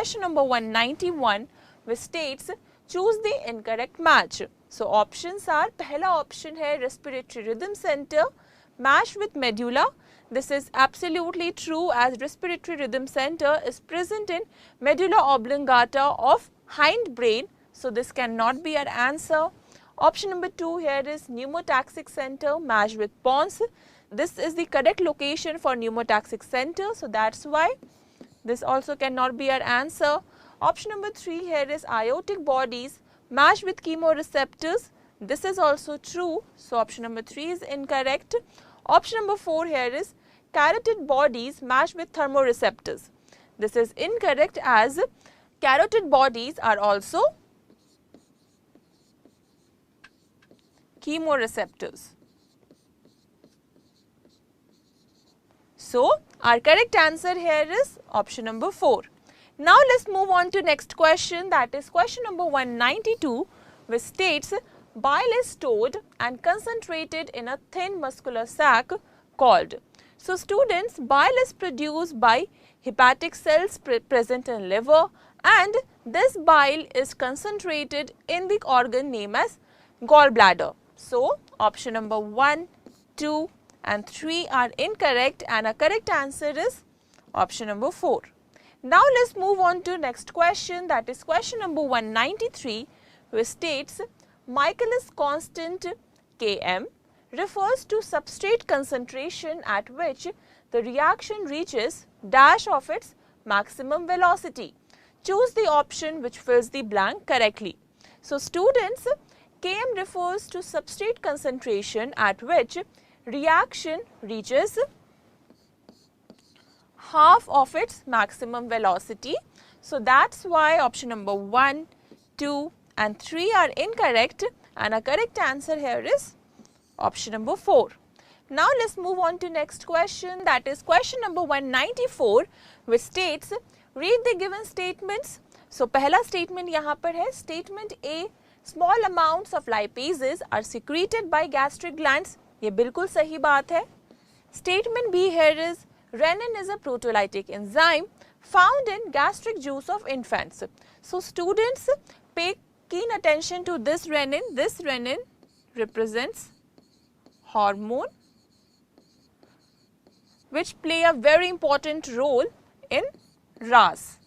question number 191 which states choose the incorrect match. So options are, पहला option है respiratory rhythm center matched with medulla. This is absolutely true as respiratory rhythm center is present in medulla oblongata of hindbrain. So this cannot be our answer. Option number 2 here is pneumotaxic center matched with pons. This is the correct location for pneumotaxic center. So that's why this also cannot be our answer. Option number 3 here is aortic bodies matched with chemoreceptors. This is also true. So option number 3 is incorrect. Option number 4 here is carotid bodies matched with thermoreceptors. This is incorrect as carotid bodies are also chemoreceptors. So our correct answer here is option number 4. Now let's move on to next question, that is question number 192 which states bile is stored and concentrated in a thin muscular sac called. So students, bile is produced by hepatic cells present in liver and this bile is concentrated in the organ named as gallbladder. So option number 1, 2 and 3 are incorrect and a correct answer is option number 4. Now let's move on to next question, that is question number 193 which states Michaelis constant Km refers to substrate concentration at which the reaction reaches dash of its maximum velocity. Choose the option which fills the blank correctly. So students, Km refers to substrate concentration at which reaction reaches half of its maximum velocity. So that's why option number 1, 2 and 3 are incorrect and a correct answer here is option number 4. Now let's move on to next question, that is question number 194 which states read the given statements. So पहला statement यहाँ पर है statement A, small amounts of lipases are secreted by gastric glands. ये बिल्कुल सही बात है. Statement B here is renin is a proteolytic enzyme found in gastric juice of infants. So students, pay keen attention to this renin. This renin represents hormone which play a very important role in RAS.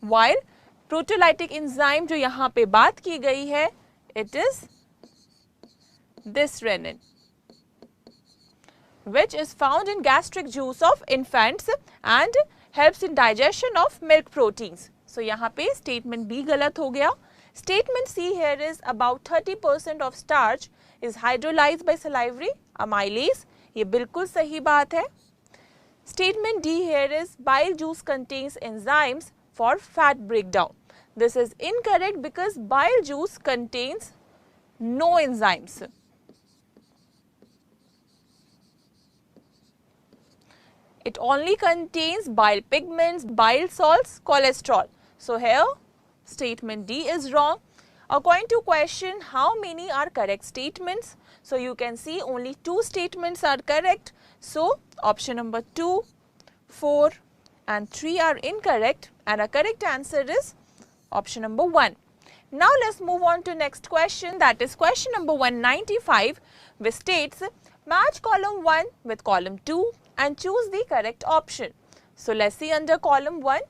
While proteolytic enzyme जो यहाँ पे बात की गई है, it is this renin which is found in gastric juice of infants and helps in digestion of milk proteins. So यहाँ पे statement B गलत हो गया. Statement C here is about 30% of starch is hydrolyzed by salivary amylase. ये बिल्कुल सही बात है. Statement D here is bile juice contains enzymes for fat breakdown. This is incorrect because bile juice contains no enzymes. It only contains bile pigments, bile salts, cholesterol. So here statement D is wrong. According to question, how many are correct statements? So you can see only 2 statements are correct. So option number 2, 4 and 3 are incorrect and a correct answer is option number 1. Now let's move on to next question, that is question number 195 which states match column 1 with column 2 and choose the correct option. So let's see under column 1,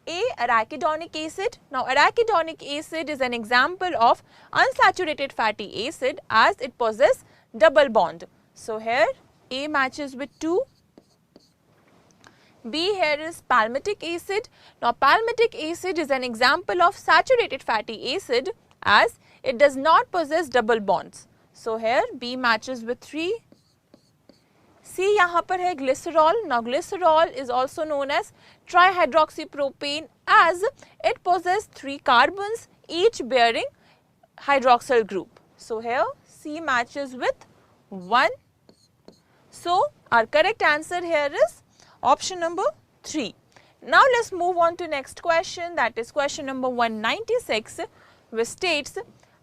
A, arachidonic acid. Now arachidonic acid is an example of unsaturated fatty acid as it possesses double bond. So here A matches with 2. B here is palmitic acid. Now palmitic acid is an example of saturated fatty acid as it does not possess double bonds. So here B matches with 3. C यहाँ पर है glycerol. Now glycerol is also known as trihydroxypropane as it possesses 3 carbons each bearing hydroxyl group. So here C matches with 1. So our correct answer here is option number 3. Now let's move on to next question, that is question number 196 which states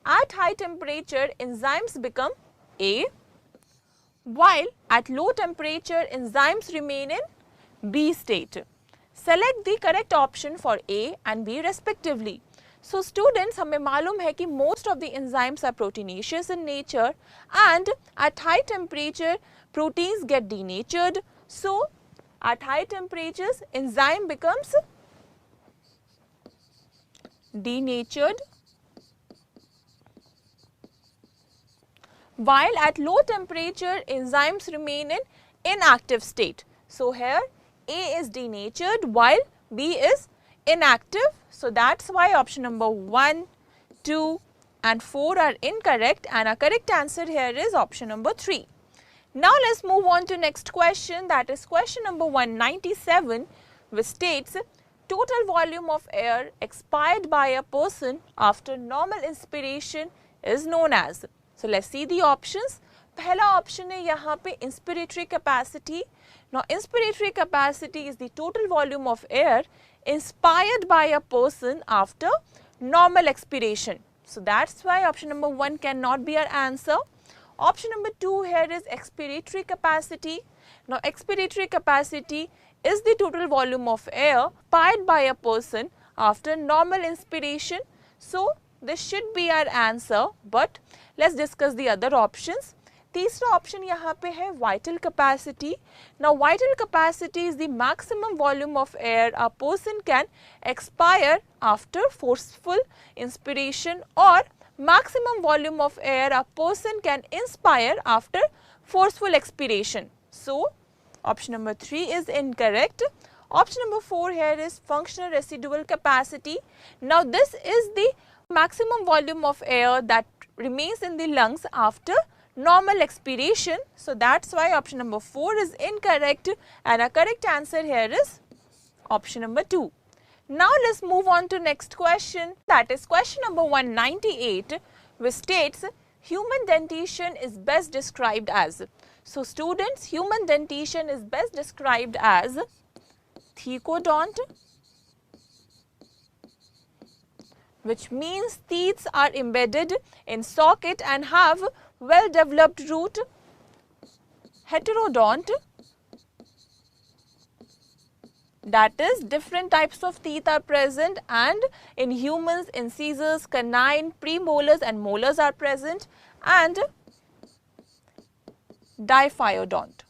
at high temperature enzymes become A, while at low temperature enzymes remain in B state. Select the correct option for A and B respectively. So students, हमें मालूम है कि most of the enzymes are proteinaceous in nature and at high temperature proteins get denatured. So at high temperatures enzyme becomes denatured, while at low temperature enzymes remain in inactive state. So here A is denatured while B is inactive. So that's why option number 1, 2 and 4 are incorrect, and our correct answer here is option number 3. Now let's move on to next question, that is question number 197, which states total volume of air expired by a person after normal inspiration is known as. So let's see the options. पहला option है यहाँ पे inspiratory capacity. Now inspiratory capacity is the total volume of air inspired by a person after normal expiration. So that's why option number 1 cannot be our answer. Option number 2 here is expiratory capacity. Now expiratory capacity is the total volume of air expired by a person after normal inspiration. So this should be our answer, but let's discuss the other options. तीसरा option यहाँ पे है vital capacity. Now vital capacity is the maximum volume of air a person can expire after forceful inspiration, or maximum volume of air a person can inspire after forceful expiration. So option number 3 is incorrect. Option number 4 here is functional residual capacity. Now this is the maximum volume of air that remains in the lungs after normal expiration. So that's why option number 4 is incorrect, and our correct answer here is option number 2. Now let's move on to next question, that is question number 198, which states human dentition is best described as. So students, human dentition is best described as thecodont, which means teeth are embedded in socket and have well developed root. Heterodont, that is different types of teeth are present, and in humans incisors, canine, premolars and molars are present. And diphyodont,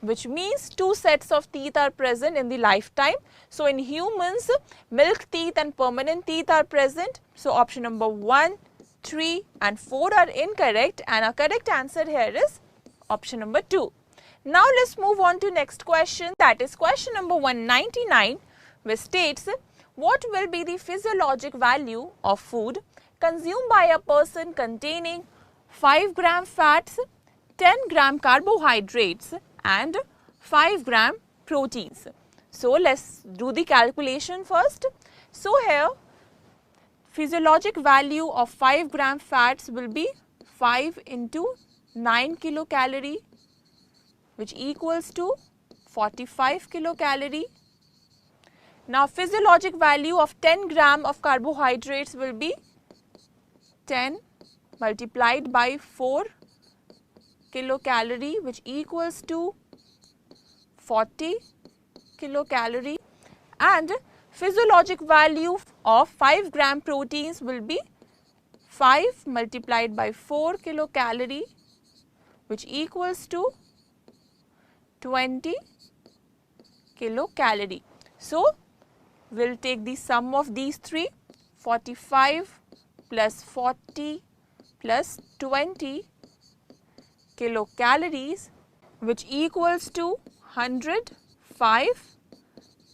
which means 2 sets of teeth are present in the lifetime. So in humans, milk teeth and permanent teeth are present. So option number 1, 3 and 4 are incorrect, and our correct answer here is option number 2. Now let's move on to next question, that is question number 199, which states what will be the physiologic value of food consumed by a person containing 5 gram fats, 10 gram carbohydrates and 5 gram proteins. So let's do the calculation first. So here physiologic value of 5 gram fats will be 5 into 9 kilocalorie, which equals to 45 kilocalorie. Now physiologic value of 10 gram of carbohydrates will be 10 multiplied by 4 kilocalorie, which equals to 40 kilocalorie, and physiologic value of 5 gram proteins will be 5 multiplied by 4 kilocalorie, which equals to 20 kilocalorie. So we'll take the sum of these three, 45 plus 40 plus 20 kilocalories, which equals to 105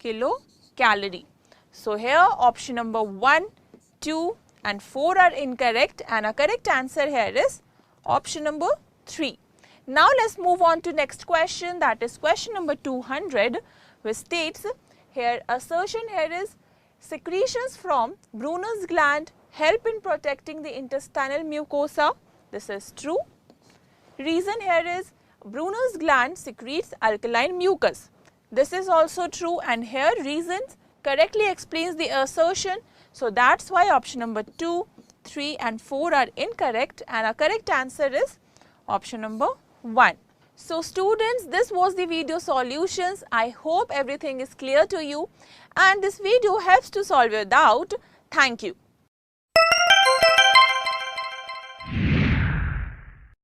kilocalorie. So here option number 1, 2 and 4 are incorrect, and our correct answer here is option number 3. Now let's move on to next question, that is question number 200, which states here assertion here is secretions from Brunner's gland help in protecting the intestinal mucosa. This is true. Reason here is Brunner's gland secretes alkaline mucus. This is also true, and here reasons correctly explains the assertion. So that's why option number 2, 3 and 4 are incorrect, and our correct answer is option number 1. So students, this was the video solutions. I hope everything is clear to you and this video helps to solve your doubt. Thank you.